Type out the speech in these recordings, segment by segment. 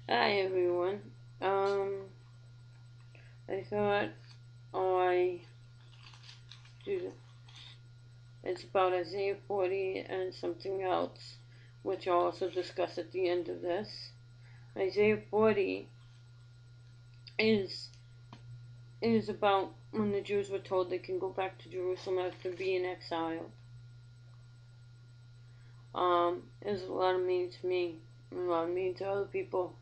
Hi everyone. Um, I thought I do. It's about Isaiah 40 and something else, which I'll also discuss at the end of this. Isaiah 40 is is about when the Jews were told they can go back to Jerusalem after being exiled. There's a lot of meaning to me, a lot of meaning to other people.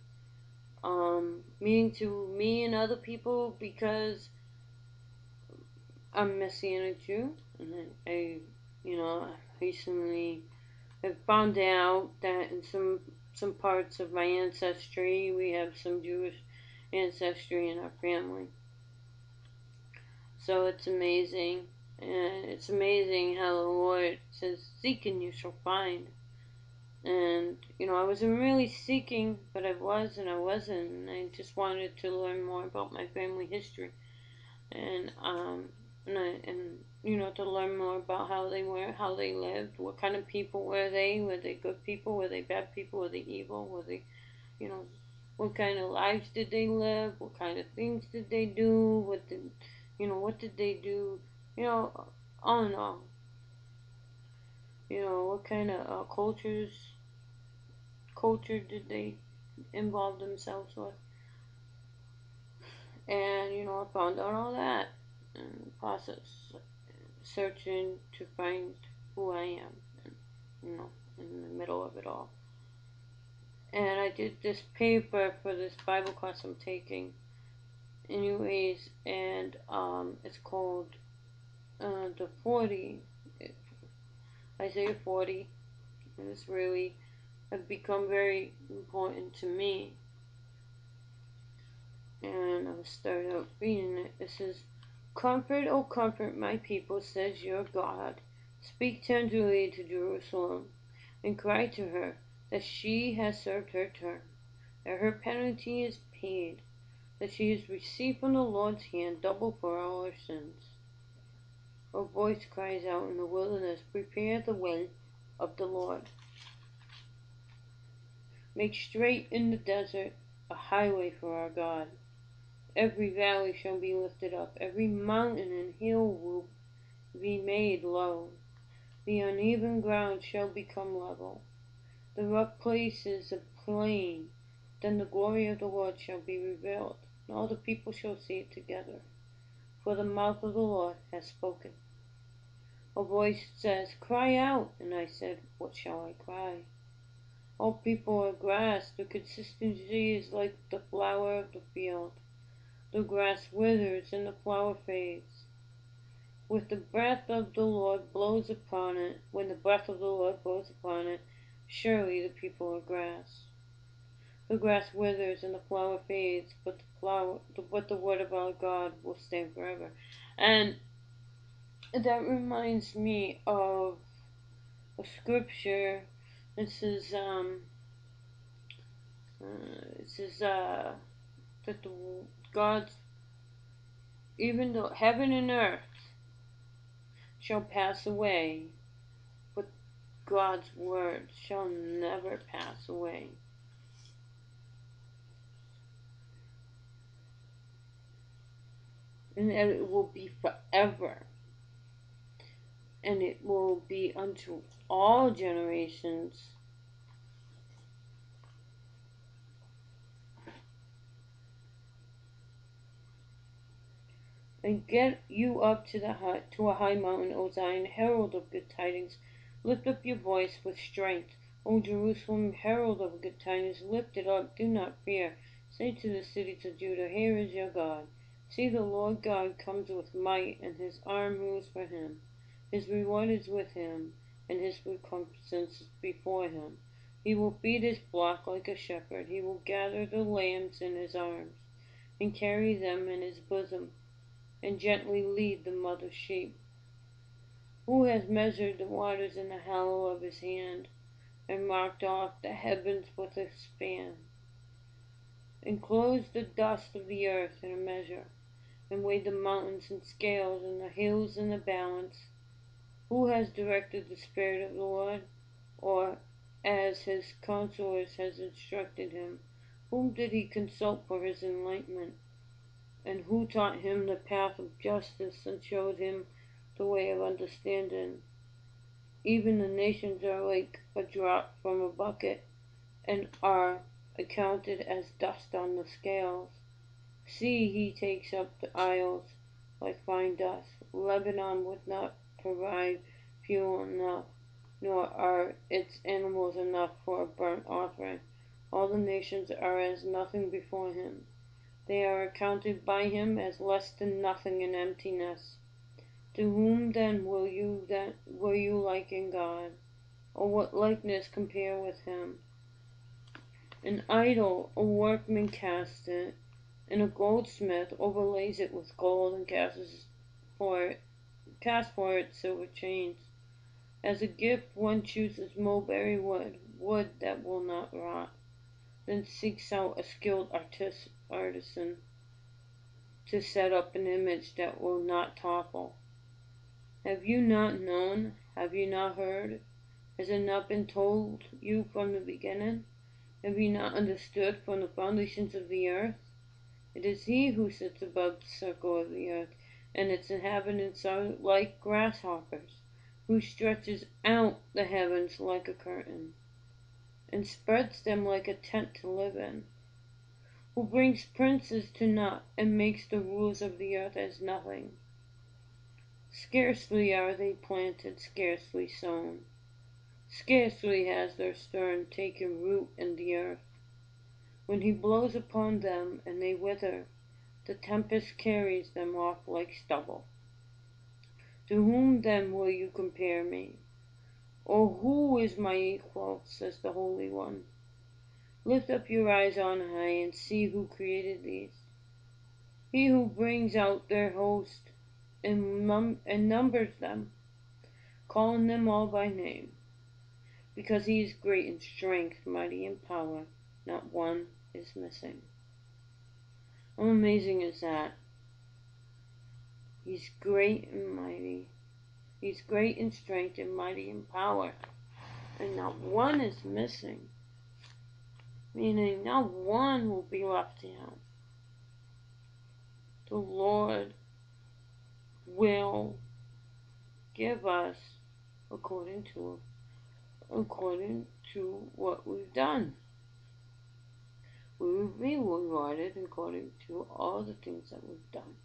Meaning to me and other people because I'm Messianic Jew, and you know, recently have found out that in some parts of my ancestry we have some Jewish ancestry in our family. So it's amazing, and it's amazing how the Lord says, "Seek and you shall find." And I wasn't really seeking, but I was and I wasn't, and I just wanted to learn more about my family history. and to learn more about how they were, how they lived, what kind of people were they? Were they good people? Were they bad people? Were they evil? Were they, you know, what kind of lives did they live? What kind of things did they do? What did they do? You know, all in all, what kind of culture did they involve themselves with? And I found out all that in the process, searching to find who I am, you know, in the middle of it all. And I did this paper for this Bible class I'm taking, anyways, and it's called the 40, Isaiah 40, and it's really have become very important to me. And I'll start out reading it. It says, "Comfort, O comfort my people, says your God. Speak tenderly to Jerusalem, and cry to her that she has served her term, that her penalty is paid, that she has received from the Lord's hand double for all her sins. Her voice cries out in the wilderness, prepare the way of the Lord. Make straight in the desert a highway for our God. Every valley shall be lifted up, every mountain and hill will be made low. The uneven ground shall become level, the rough places a plain. Then the glory of the Lord shall be revealed, and all the people shall see it together. For the mouth of the Lord has spoken." A voice says, "Cry out." And I said, "What shall I cry?" All people are grass, their consistency is like the flower of the field. The grass withers and the flower fades. With the breath of the Lord blows upon it, when the breath of the Lord blows upon it, surely the people are grass. The grass withers and the flower fades, but the word of our God will stand forever. And that reminds me of a scripture. It says, it says that the God's, even though heaven and earth shall pass away, but God's word shall never pass away. And that it will be forever. And it will be unto all generations. And get you up to a high mountain, O Zion, herald of good tidings. Lift up your voice with strength. O Jerusalem, herald of good tidings, lift it up, do not fear. Say to the cities of Judah, here is your God. See, the Lord God comes with might, and his arm rules for him. His reward is with him, and his recompense is before him. He will feed his flock like a shepherd. He will gather the lambs in his arms, and carry them in his bosom, and gently lead the mother sheep. Who has measured the waters in the hollow of his hand, and marked off the heavens with a span, enclosed the dust of the earth in a measure, and weighed the mountains in scales and the hills in a balance? Who has directed the Spirit of the Lord, or as his counselors has instructed him? Whom did he consult for his enlightenment? And who taught him the path of justice and showed him the way of understanding? Even the nations are like a drop from a bucket and are accounted as dust on the scales. See, he takes up the isles like fine dust. Lebanon would not provide fuel enough, nor are its animals enough for a burnt offering. All the nations are as nothing before him. They are accounted by him as less than nothing in emptiness. To whom then will you liken God? Or what likeness compare with him? An idol, a workman casts it, and a goldsmith overlays it with gold and casts for it silver chains. As a gift one chooses mulberry wood that will not rot, then seeks out a skilled artisan to set up an image that will not topple. Have you not known? Have you not heard? Has it not been told you from the beginning? Have you not understood from the foundations of the earth? It is he who sits above the circle of the earth, and its inhabitants are like grasshoppers, who stretches out the heavens like a curtain, and spreads them like a tent to live in, who brings princes to naught, and makes the rulers of the earth as nothing. Scarcely are they planted, scarcely sown. Scarcely has their stern taken root in the earth. When he blows upon them and they wither, the tempest carries them off like stubble. To whom then will you compare me? Or who is my equal, says the Holy One? Lift up your eyes on high and see who created these. He who brings out their host and numbers them, calling them all by name. Because he is great in strength, mighty in power, not one is missing. How amazing is that? He's great and mighty. He's great in strength and mighty in power, and not one is missing. Meaning not one will be left out. The Lord will give us according to what we've done. We will be rewarded according to all the things that we've done.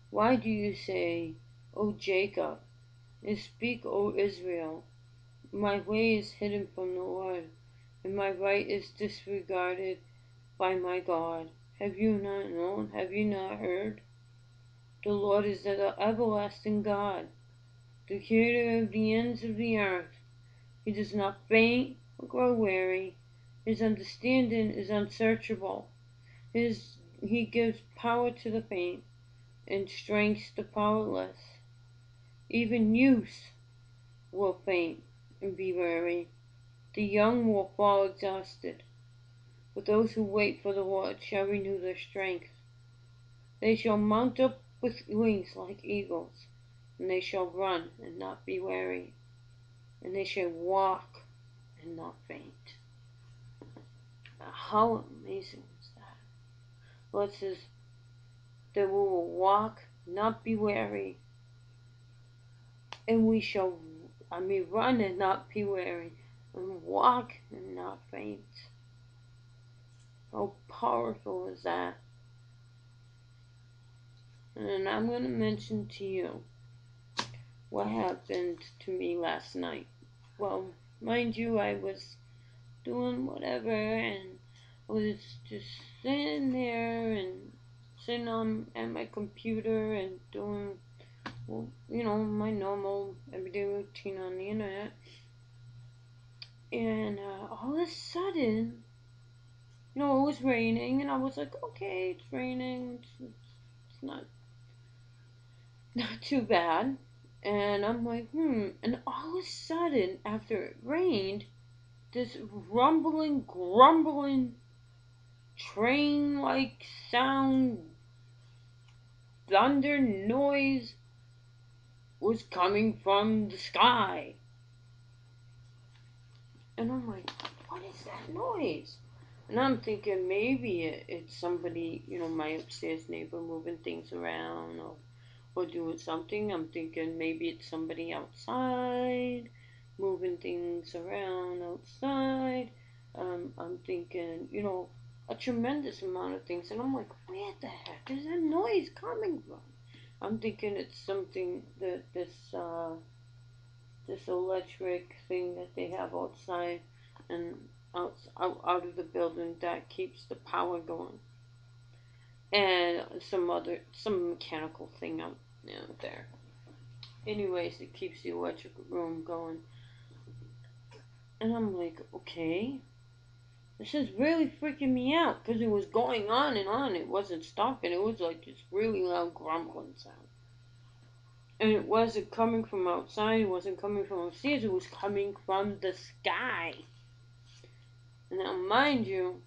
Why do you say, O Jacob, and speak, O Israel, my way is hidden from the Lord, and my right is disregarded by my God? Have you not known? Have you not heard? The Lord is the everlasting God, the creator of the ends of the earth. He does not faint or grow weary. His understanding is unsearchable. He gives power to the faint and strength to the powerless. Even youth will faint and be weary. The young will fall exhausted. But those who wait for the Lord shall renew their strength. They shall mount up with wings like eagles, and they shall run and not be weary, and they shall walk and not faint. How amazing is that? Lord says that we will walk, not be weary, and we shall, run and not be weary, and walk and not faint. How powerful is that? And I'm going to mention to you what happened to me last night. Well, mind you, I was doing whatever, and I was just sitting there and sitting at my computer and doing, well, my normal everyday routine on the internet. And all of a sudden, it was raining, and I was like, okay, it's raining, it's not too bad. And I'm like, and all of a sudden, after it rained, this rumbling, grumbling, train-like sound, thunder noise was coming from the sky. And I'm like, what is that noise? And I'm thinking maybe it's somebody, my upstairs neighbor moving things around or doing something. I'm thinking maybe it's somebody outside moving things around outside. I'm thinking, a tremendous amount of things. And I'm like, where the heck is that noise coming from? I'm thinking it's something that this electric thing that they have outside and out of the building that keeps the power going, and some mechanical thing out there. Anyways, it keeps the electric room going, and I'm like, okay, this is really freaking me out because it was going on and on. It wasn't stopping. It was like this really loud grumbling sound. And it wasn't coming from outside, it wasn't coming from upstairs, it was coming from the sky. And now, mind you,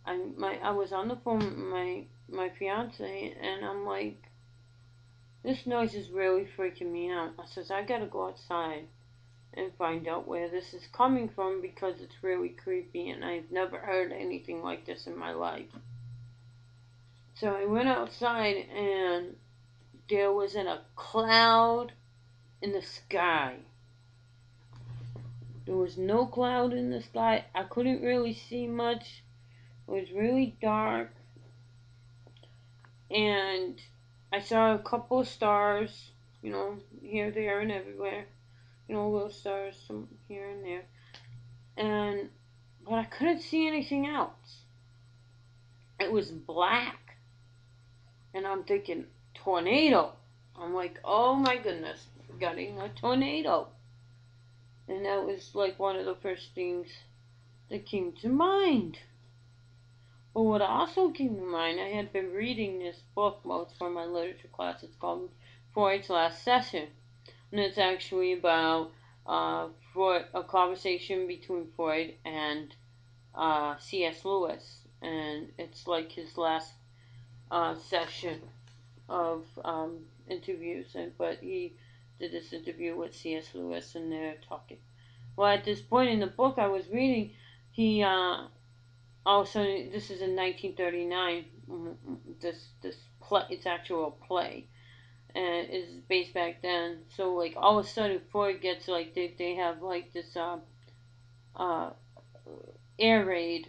I was on the phone with my fiance, and I'm like, this noise is really freaking me out. I says I gotta go outside and find out where this is coming from because it's really creepy, and I've never heard anything like this in my life. So I went outside, and there wasn't a cloud in the sky. There was no cloud in the sky. I couldn't really see much. It was really dark. And I saw a couple of stars, here, there, and everywhere. Little stars some here and there. But I couldn't see anything else. It was black. And I'm thinking, tornado. I'm like, oh my goodness, getting a tornado. And that was like one of the first things that came to mind. But what also came to mind, I had been reading this book, well, it's for my literature class. It's called Freud's Last Session. And it's actually about Freud, a conversation between Freud and C.S. Lewis. And it's like his last session of interviews. But he did this interview with C.S. Lewis, and they're talking. Well, at this point in the book I was reading, he also, this is in 1939. This play, it's actual play, and is based back then. So like all of a sudden, Freud gets like they have like this uh air raid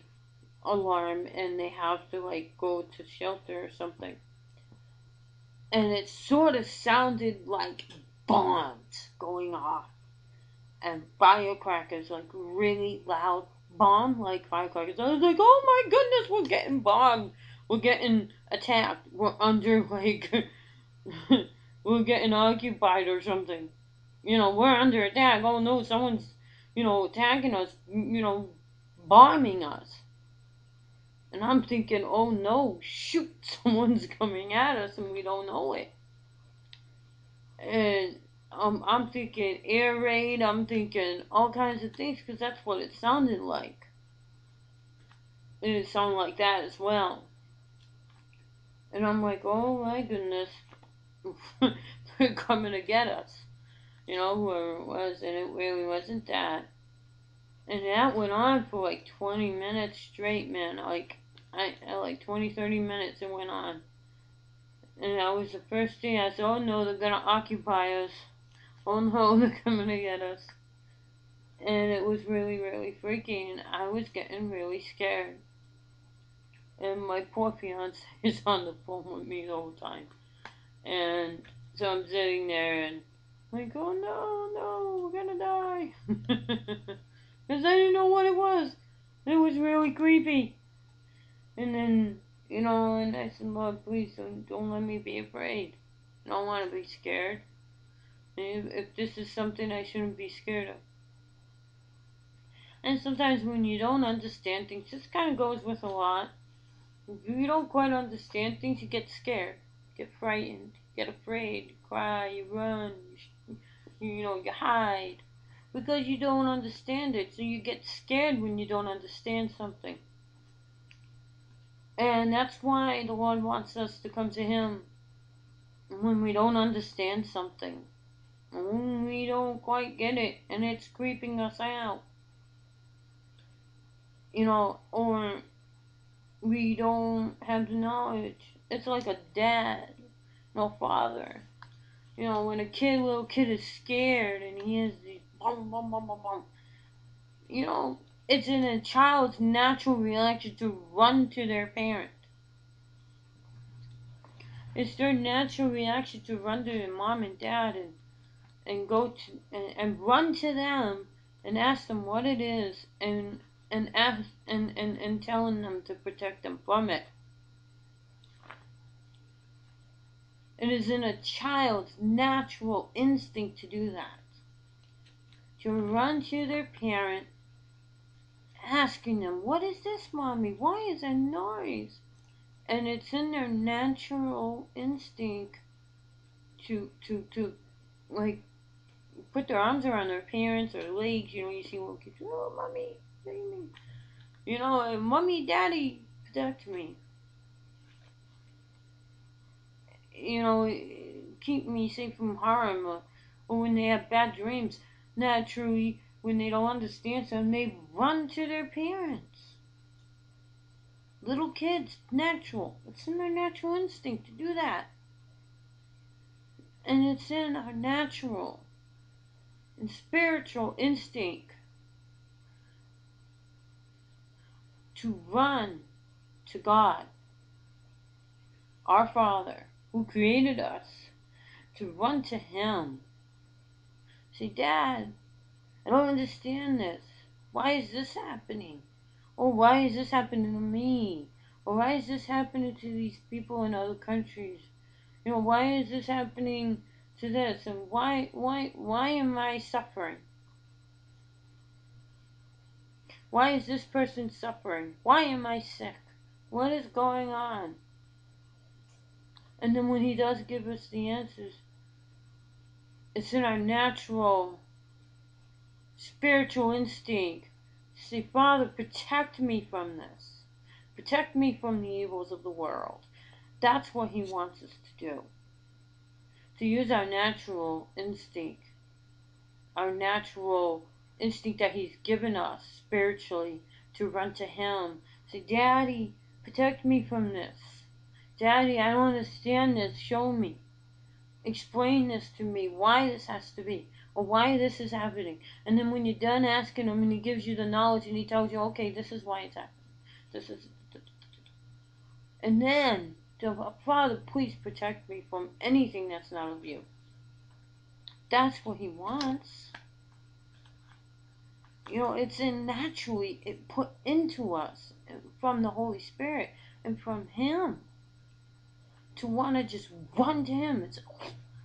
alarm, and they have to like go to shelter or something. And it sort of sounded like bombs going off and firecrackers, like really loud bomb like firecrackers. I was like, oh my goodness, we're getting bombed. We're getting attacked. We're under like we're getting occupied or something. We're under attack. Oh no, someone's attacking us. Bombing us. And I'm thinking, oh no, shoot, someone's coming at us and we don't know it. And I'm thinking air raid, I'm thinking all kinds of things because that's what it sounded like. And it sounded like that as well. And I'm like, oh my goodness, they're coming to get us. Whoever it was, and it really wasn't that. And that went on for like 20 minutes straight, man. Like, like 20, 30 minutes it went on. And that was the first thing I said, oh no, they're gonna occupy us. Oh no, they're coming to get us. And it was really, really freaky, and I was getting really scared. And my poor fiance is on the phone with me the whole time. And so I'm sitting there and I'm like, oh no, we're gonna die. Because I didn't know what it was. It was really creepy. And then, and I said, Lord, please don't let me be afraid. I don't want to be scared. And if this is something I shouldn't be scared of. And sometimes when you don't understand things, this kind of goes with a lot. If you don't quite understand things, you get scared, you get frightened, you get afraid, you cry, you run, you hide. Because you don't understand it, so you get scared when you don't understand something. And that's why the Lord wants us to come to Him when we don't understand something. When we don't quite get it, and it's creeping us out. Or we don't have the knowledge. It's like a dad, no father. When a little kid is scared and he has these bum bum bum bum bum, you know, it's in a child's natural reaction to run to their parent. It's their natural reaction to run to their mom and dad and go to and run to them and ask them what it is and ask and telling them to protect them from it. It is in a child's natural instinct to do that. To run to their parent, asking them, "What is this, mommy? Why is there noise?" And it's in their natural instinct to like put their arms around their parents or legs. You see little kids, "Oh, mommy, baby." Mommy, daddy, protect me. Keep me safe from harm. Or when they have bad dreams, naturally, when they don't understand something, they run to their parents. Little kids, natural. It's in their natural instinct to do that. And it's in our natural and spiritual instinct to run to God, our Father, who created us, to run to Him. Say, "Dad, I don't understand this. Why is this happening? Or why is this happening to me? Or why is this happening to these people in other countries? Why is this happening to this? And why am I suffering? Why is this person suffering? Why am I sick? What is going on?" And then when He does give us the answers, it's in our natural spiritual instinct to say, "Father, protect me from this. Protect me from the evils of the world." That's what He wants us to do. To use our natural instinct that He's given us spiritually, to run to Him. Say, "Daddy, protect me from this. Daddy, I don't understand this. Show me. Explain this to me. Why this has to be. Or why this is happening." And then when you're done asking Him and He gives you the knowledge and He tells you, "Okay, this is why it's happening. This is..." And then, "Father, please protect me from anything that's not of you." That's what He wants. It's naturally it put into us from the Holy Spirit and from Him to want to just run to Him.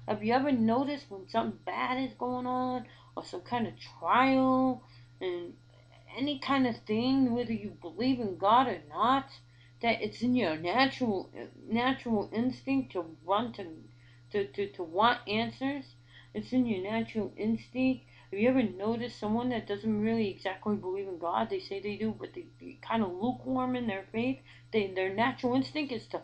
Have you ever noticed when something bad is going on or some kind of trial and any kind of thing, whether you believe in God or not, that it's in your natural instinct to run to want answers? It's in your natural instinct. Have you ever noticed someone that doesn't really exactly believe in God? They say they do, but they kind of lukewarm in their faith. Their natural instinct is to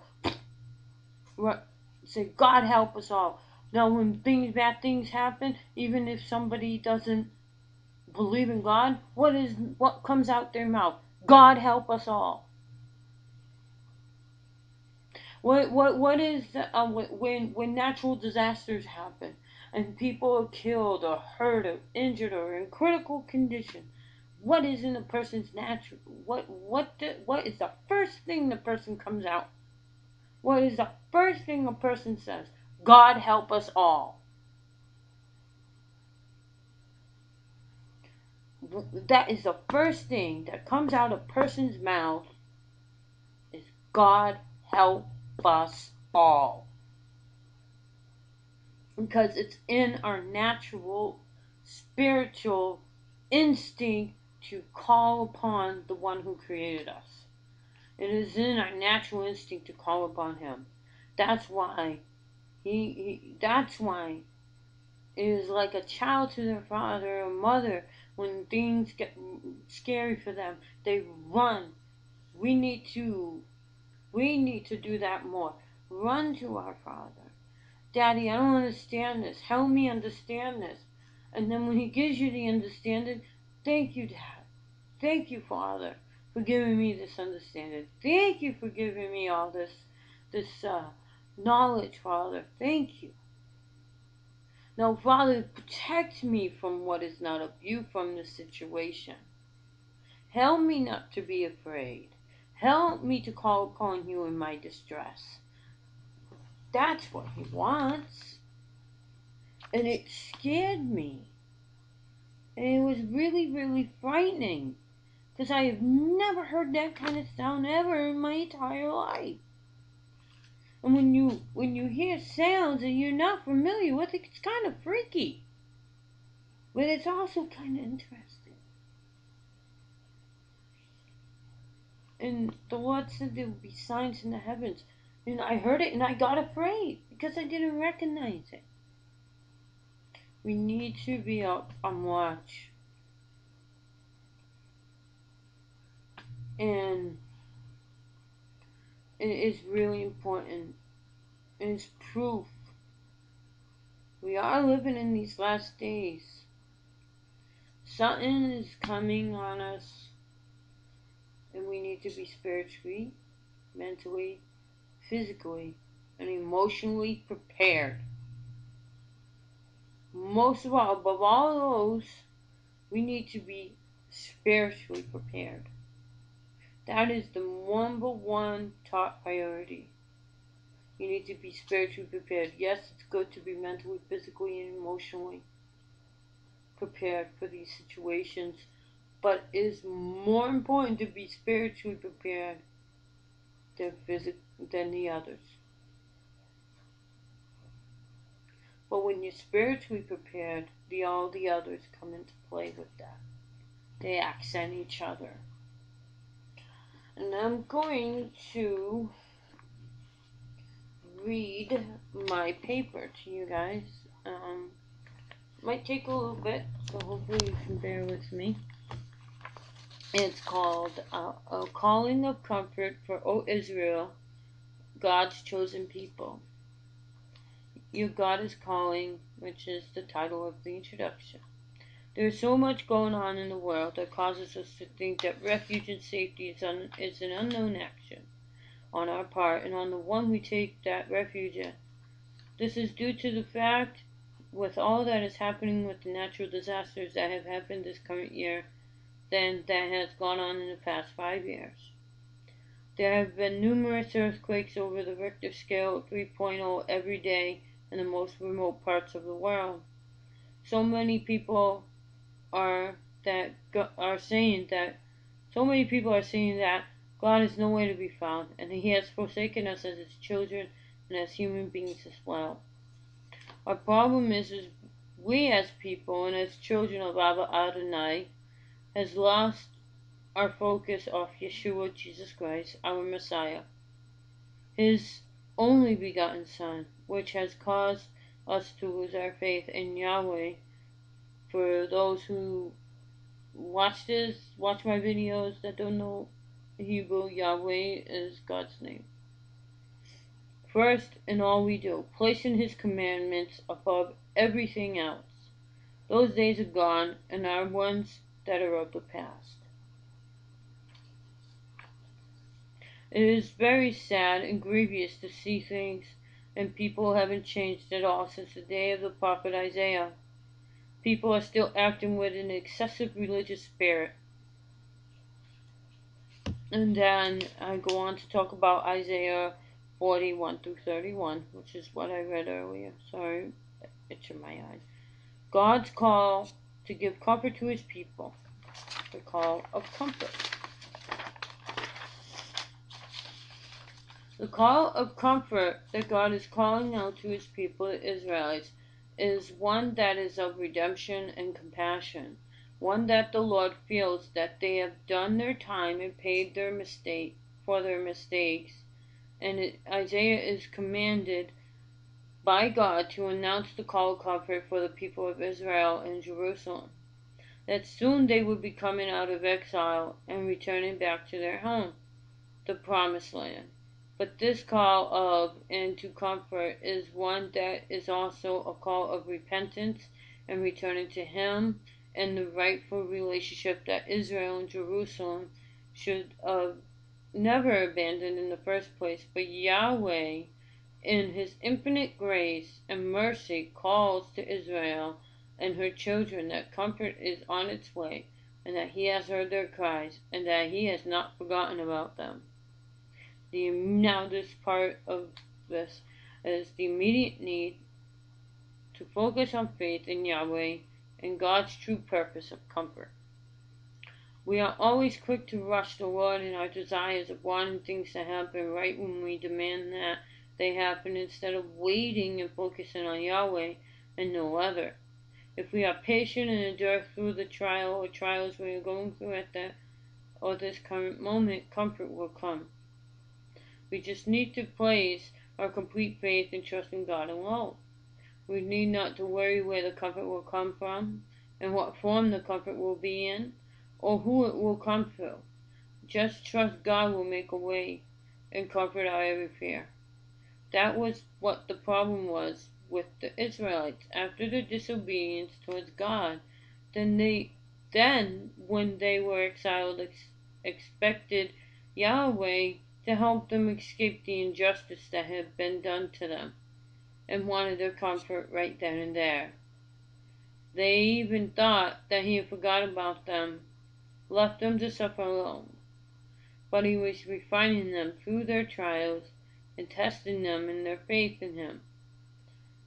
say, "God help us all." Now, when bad things happen, even if somebody doesn't believe in God, what comes out their mouth? "God help us all." What is when natural disasters happen and people are killed or hurt or injured or in critical condition? What is in a person's natural? What is the first thing the person comes out? What is the first thing a person says? "God help us all." That is the first thing that comes out of a person's mouth is, "God help us all." Because it's in our natural spiritual instinct to call upon the one who created us. It is in our natural instinct to call upon Him. That's why that's why it is like a child to their father or mother. When things get scary for them, they run. We need to do that more. Run to our Father. "Daddy, I don't understand this. Help me understand this." And then when He gives you the understanding, "Thank you, Dad. Thank you, Father, for giving me this understanding. Thank you for giving me all this knowledge, Father. Thank you. Now, Father, protect me from what is not of you from the situation. Help me not to be afraid. Help me to call upon you in my distress. That's what he wants. And it scared me. And it was really, really frightening. Because I have never heard that kind of sound ever in my entire life. And when you hear sounds and you're not familiar with it, it's kind of freaky. But it's also kind of interesting. And the Lord said there would be signs in the heavens. And I heard it and I got afraid because I didn't recognize it. We need to be up on watch. And it is really important. It is proof. We are living in these last days. Something is coming on us. And we need to be spiritually, mentally, physically, and emotionally prepared. Most of all, above all those, we need to be spiritually prepared. That is the number one top priority. You need to be spiritually prepared. Yes, it's good to be mentally, physically, and emotionally prepared for these situations, but it is more important to be spiritually prepared than the others. But when you're spiritually prepared, all the others come into play with that. They accent each other. And I'm going to read my paper to you guys. Might take a little bit, so hopefully you can bear with me. It's called A Calling of Comfort for O Israel, God's Chosen People. Your God is Calling, which is the title of the introduction. There's so much going on in the world that causes us to think that refuge and safety is an unknown action on our part and on the one we take that refuge in. This is due to the fact, with all that is happening with the natural disasters that have happened this current year, than that has gone on in the past 5 years. There have been numerous earthquakes over the Richter scale of 3.0 every day in the most remote parts of the world. So many people are saying that God is nowhere to be found, and He has forsaken us as His children and as human beings as well. Our problem is we as people and as children of Abba Adonai has lost our focus off Yeshua, Jesus Christ, our Messiah, His only begotten Son, which has caused us to lose our faith in Yahweh. For those who watch my videos that don't know Hebrew, Yahweh is God's name. First in all we do, placing His commandments above everything else. Those days are gone and are ones that are of the past. It is very sad and grievous to see things and people haven't changed at all since the day of the prophet Isaiah. People are still acting with an excessive religious spirit. And then I go on to talk about Isaiah 41 through 31, which is what I read earlier. Sorry, itching my eyes. God's call to give comfort to His people. The call of comfort. The call of comfort that God is calling out to His people, the Israelites, is one that is of redemption and compassion, one that the Lord feels that they have done their time and paid their mistakes, and Isaiah is commanded by God to announce the call of comfort for the people of Israel and Jerusalem, that soon they would be coming out of exile and returning back to their home, the Promised Land. But this call of and to comfort is one that is also a call of repentance and returning to Him and the rightful relationship that Israel and Jerusalem should never abandon in the first place, but Yahweh, in his infinite grace and mercy, calls to Israel and her children that comfort is on its way, and that he has heard their cries, and that he has not forgotten about them. Now this part of this is the immediate need to focus on faith in Yahweh and God's true purpose of comfort. We are always quick to rush the Lord in our desires of wanting things to happen right when we demand that they happen, instead of waiting and focusing on Yahweh and no other. If we are patient and endure through the trial or trials we are going through at this current moment, comfort will come. We just need to place our complete faith and trust in God alone. We need not to worry where the comfort will come from, and what form the comfort will be in, or who it will come through. Just trust God will make a way and comfort our every fear. That was what the problem was with the Israelites after their disobedience towards God. Then when they were exiled, expected Yahweh to help them escape the injustice that had been done to them, and wanted their comfort right then and there. They even thought that he had forgotten about them, left them to suffer alone. But he was refining them through their trials and testing them in their faith in him.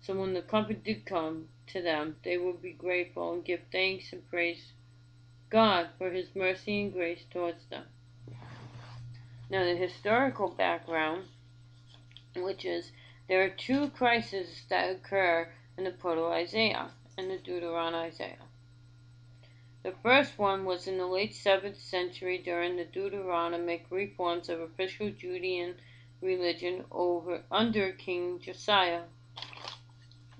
So when the comfort did come to them, they would be grateful and give thanks and praise God for his mercy and grace towards them. Now the historical background, which is there are two crises that occur in the Proto-Isaiah and the Deuterono-Isaiah. The first one was in the late 7th century during the Deuteronomic reforms of official Judean religion under King Josiah.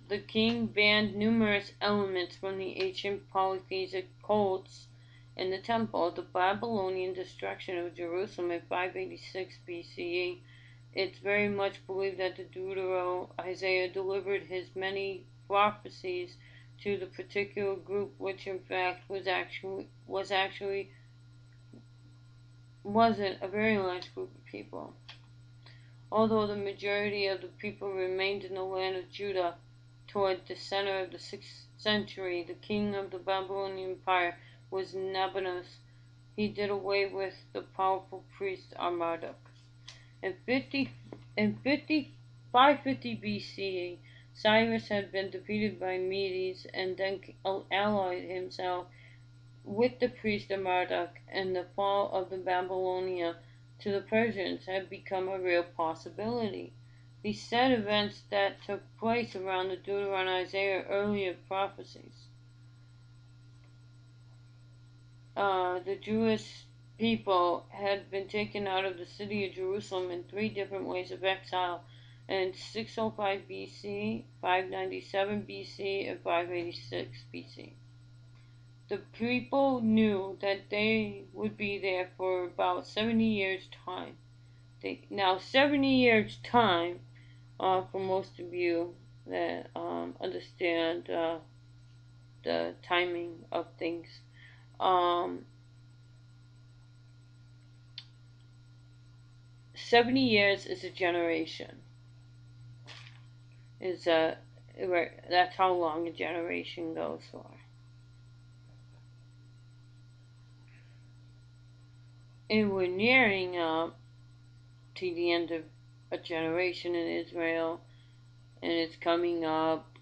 The king banned numerous elements from the ancient polytheistic cults in the temple. The Babylonian destruction of Jerusalem in 586 BCE. It's very much believed that the Deuterono-Isaiah delivered his many prophecies to the particular group, which in fact wasn't a very large group of people. Although the majority of the people remained in the land of Judah toward the center of the 6th century, the king of the Babylonian Empire was Nebuchadnezzar. He did away with the powerful priest Marduk. In 550 BCE, Cyrus had been defeated by Medes and then allied himself with the priest Marduk, and the fall of the Babylonia to the Persians had become a real possibility. These said events that took place around the Deuterono-Isaiah earlier prophecies. The Jewish people had been taken out of the city of Jerusalem in 3 different ways of exile in 605 BC, 597 BC, and 586 BC. The people knew that they would be there for about 70 years' time. 70 years' time, for most of you that understand the timing of things, 70 years is a generation. That's how long a generation goes for. And we're nearing up to the end of a generation in Israel, and it's coming up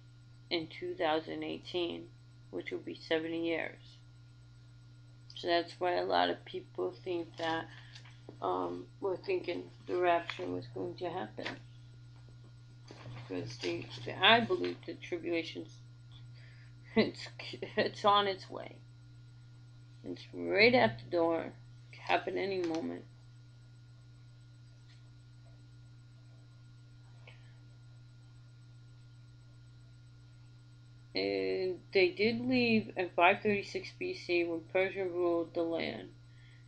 in 2018, which will be 70 years. So that's why a lot of people think that we're thinking the rapture was going to happen. Because I believe the tribulation's it's on its way. It's right at the door. It can happen any moment. And they did leave in 536 BC when Persia ruled the land.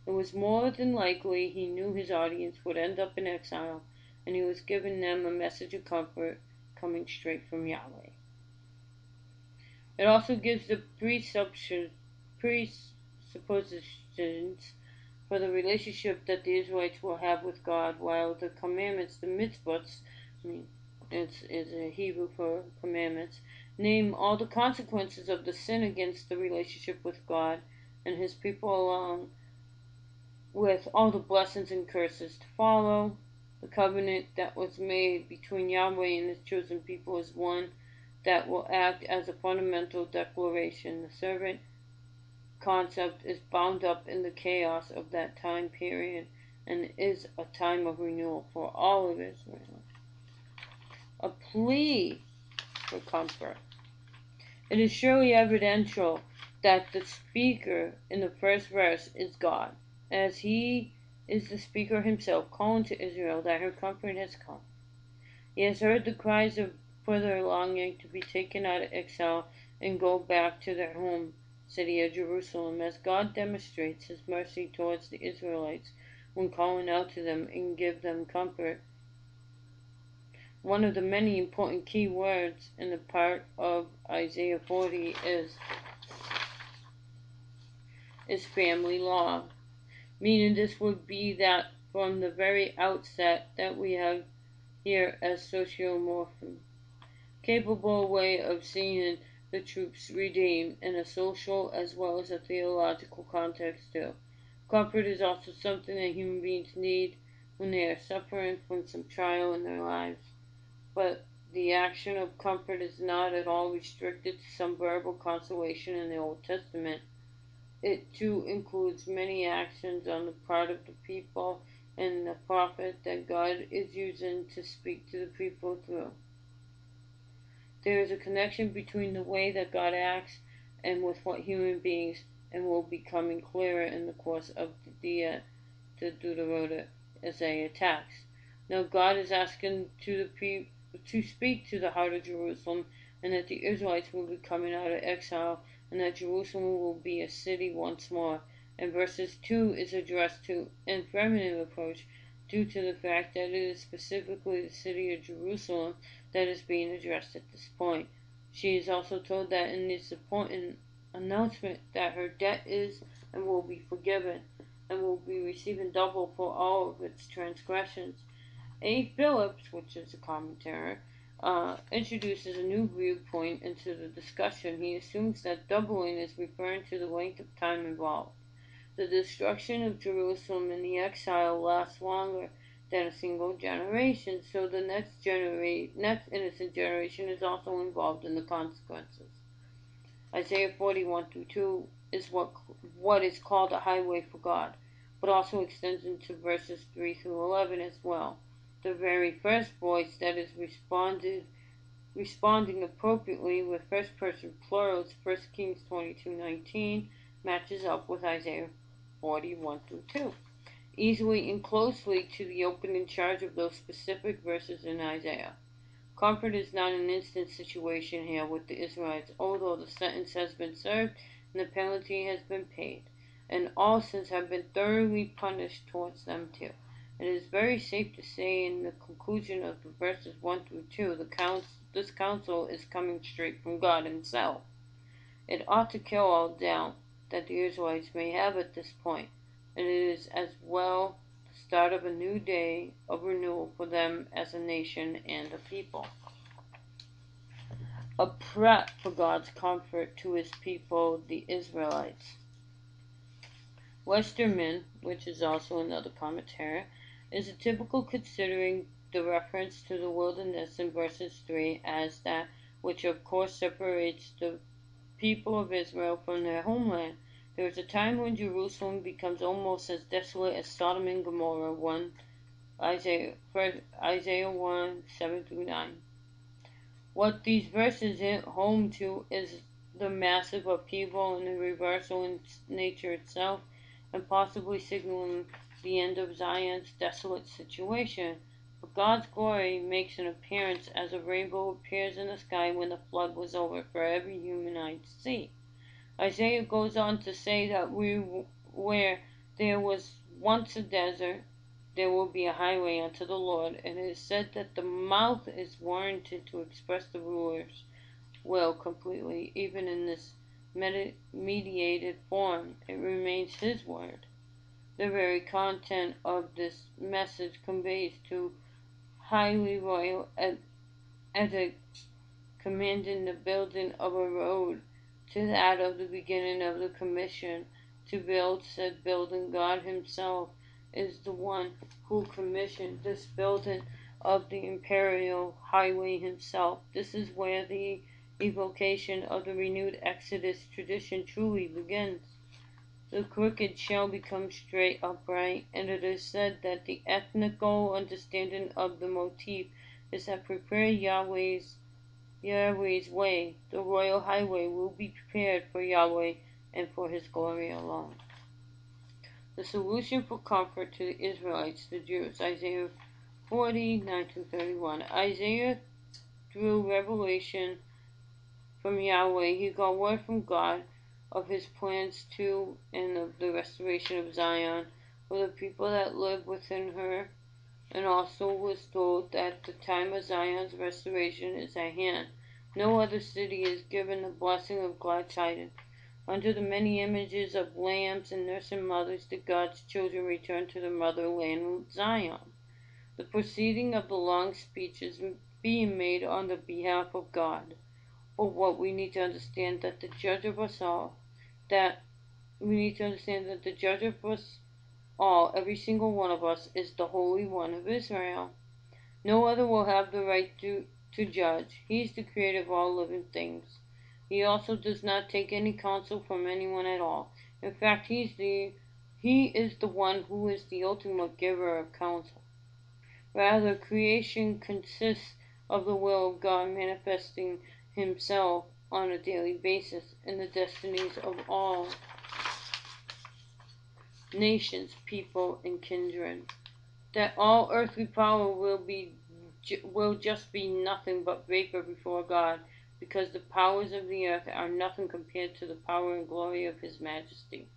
It was more than likely he knew his audience would end up in exile, and he was giving them a message of comfort coming straight from Yahweh. It also gives the presuppositions for the relationship that the Israelites will have with God, while the commandments, the mitzvot, it's a Hebrew for commandments, name all the consequences of the sin against the relationship with God and his people, along with all the blessings and curses to follow. The covenant that was made between Yahweh and his chosen people is one that will act as a fundamental declaration. The servant concept is bound up in the chaos of that time period and is a time of renewal for all of Israel. A plea for comfort. It is surely evidential that the speaker in the first verse is God, as he is the speaker himself, calling to Israel that her comfort has come. He has heard the cries for their longing to be taken out of exile and go back to their home city of Jerusalem, as God demonstrates his mercy towards the Israelites when calling out to them and give them comfort. One of the many important key words in the part of Isaiah 40 is family law, meaning this would be that from the very outset that we have here as sociomorphism, capable way of seeing the troops redeemed in a social as well as a theological context too. Comfort is also something that human beings need when they are suffering from some trial in their lives. But the action of comfort is not at all restricted to some verbal consolation in the Old Testament. It too includes many actions on the part of the people and the prophet that God is using to speak to the people through. There is a connection between the way that God acts and with what human beings, and will be becoming clearer in the course of the Deuteronomy Isaiah text. Now God is asking to speak to the heart of Jerusalem, and that the Israelites will be coming out of exile, and that Jerusalem will be a city once more. And verses 2 is addressed to an affirmative approach due to the fact that it is specifically the city of Jerusalem that is being addressed at this point. She is also told that in this important announcement that her debt is and will be forgiven, and will be receiving double for all of its transgressions. A. Phillips, which is a commentator, introduces a new viewpoint into the discussion. He assumes that doubling is referring to the length of time involved. The destruction of Jerusalem and the exile lasts longer than a single generation, so the next innocent generation is also involved in the consequences. Isaiah 41-2 is what is called a highway for God, but also extends into verses 3-11 as well. The very first voice that is responding appropriately with first person plurals, 1 Kings 22:19, matches up with Isaiah 41-2, easily and closely to the opening charge of those specific verses in Isaiah. Comfort is not an instant situation here with the Israelites, although the sentence has been served and the penalty has been paid, and all sins have been thoroughly punished towards them too. It is very safe to say in the conclusion of the verses 1-2, this counsel is coming straight from God himself. It ought to kill all doubt that the Israelites may have at this point, and it is as well the start of a new day of renewal for them as a nation and a people. A prep for God's comfort to his people, the Israelites. Westermann, which is also another commentator, is a typical considering the reference to the wilderness in verses 3 as that which of course separates the people of Israel from their homeland. There is a time when Jerusalem becomes almost as desolate as Sodom and Gomorrah, Isaiah 1:7-9. What these verses hit home to is the massive upheaval and the reversal in nature itself, and possibly signaling the end of Zion's desolate situation. But God's glory makes an appearance as a rainbow appears in the sky when the flood was over for every human eye to see. Isaiah goes on to say that where there was once a desert, there will be a highway unto the Lord, and it is said that the mouth is warranted to express the ruler's will completely, even in this mediated form. It remains his word. The very content of this message conveys to highly royal edicts commanding the building of a road to that of the beginning of the commission to build said building. God himself is the one who commissioned this building of the imperial highway himself. This is where the evocation of the renewed Exodus tradition truly begins. The crooked shall become straight upright, and it is said that the ethnical understanding of the motif is that prepare Yahweh's way. The royal highway will be prepared for Yahweh and for his glory alone. The solution for comfort to the Israelites, the Jews, Isaiah 40:9-31. Isaiah, through revelation from Yahweh, he got word from God of his plans to and of the restoration of Zion for the people that live within her, and also was told that the time of Zion's restoration is at hand. No other city is given the blessing of glad tidings. Under the many images of lambs and nursing mothers, the God's children return to the motherland Zion. The proceeding of the long speech is being made on the behalf of God. Or what we need to understand that the judge of us all, every single one of us, is the Holy One of Israel. No other will have the right to judge. He is the creator of all living things. He also does not take any counsel from anyone at all. In fact, he is the one who is the ultimate giver of counsel. Rather, creation consists of the will of God manifesting himself on a daily basis in the destinies of all nations, people, and kindred. That all earthly power will just be nothing but vapor before God, because the powers of the earth are nothing compared to the power and glory of his majesty.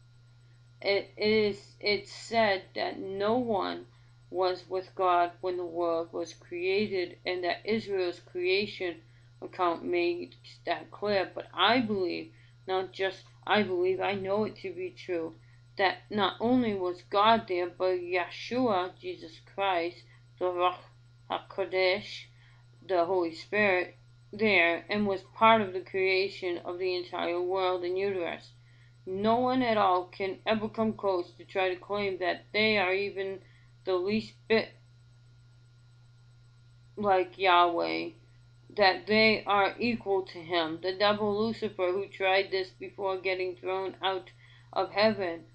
It's said that no one was with God when the world was created, and that Israel's creation account made that clear. But I believe, not just I believe, I know it to be true, that not only was God there, but Yeshua, Jesus Christ, the Ruach HaKodesh, the Holy Spirit, there, and was part of the creation of the entire world and universe. No one at all can ever come close to try to claim that they are even the least bit like Yahweh, that they are equal to him. The devil Lucifer, who tried this before getting thrown out of heaven,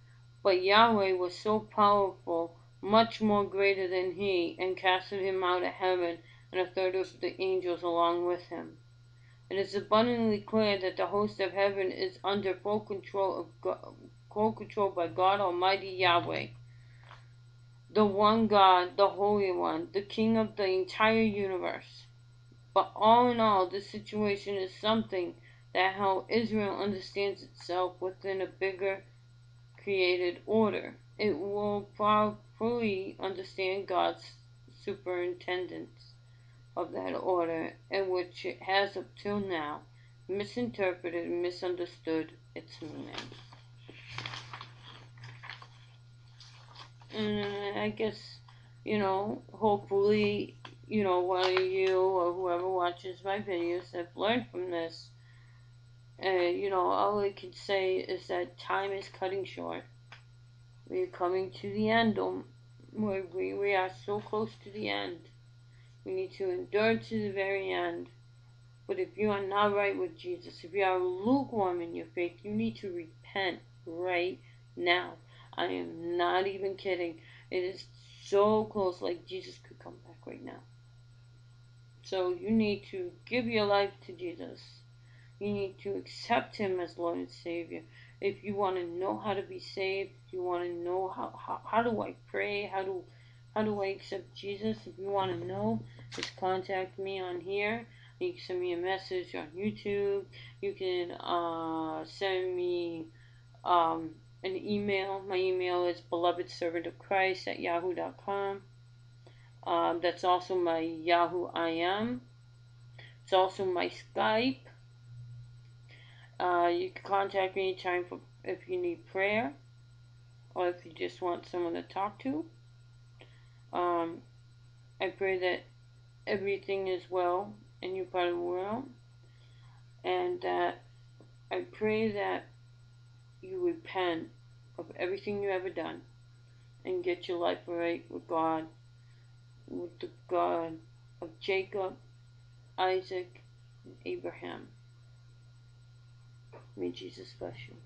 but Yahweh was so powerful, much more greater than he, and casted him out of heaven and a third of the angels along with him. It is abundantly clear that the host of heaven is under full control by God Almighty Yahweh, the one God, the Holy One, the King of the entire universe. But all in all, this situation is something that how Israel understands itself within a bigger created order. It will fully understand God's superintendence of that order, in which it has up till now misinterpreted and misunderstood its meaning. And I guess, hopefully, one of you or whoever watches my videos have learned from this. All I can say is that time is cutting short. We are coming to the end. We are so close to the end. We need to endure to the very end. But if you are not right with Jesus, if you are lukewarm in your faith, you need to repent right now. I am not even kidding. It is so close, like Jesus could come back right now. So you need to give your life to Jesus. You need to accept him as Lord and Savior. If you want to know how to be saved, if you want to know how do I pray, how do I accept Jesus, if you want to know, just contact me on here. You can send me a message on YouTube. You can send me an email. My email is belovedservantofchrist@yahoo.com. That's also my Yahoo IM. It's also my Skype. You can contact me anytime if you need prayer or if you just want someone to talk to. I pray that everything is well in your part of the world, and that I pray that you repent of everything you ever done and get your life right with God, with the God of Jacob, Isaac, and Abraham. May Jesus bless you.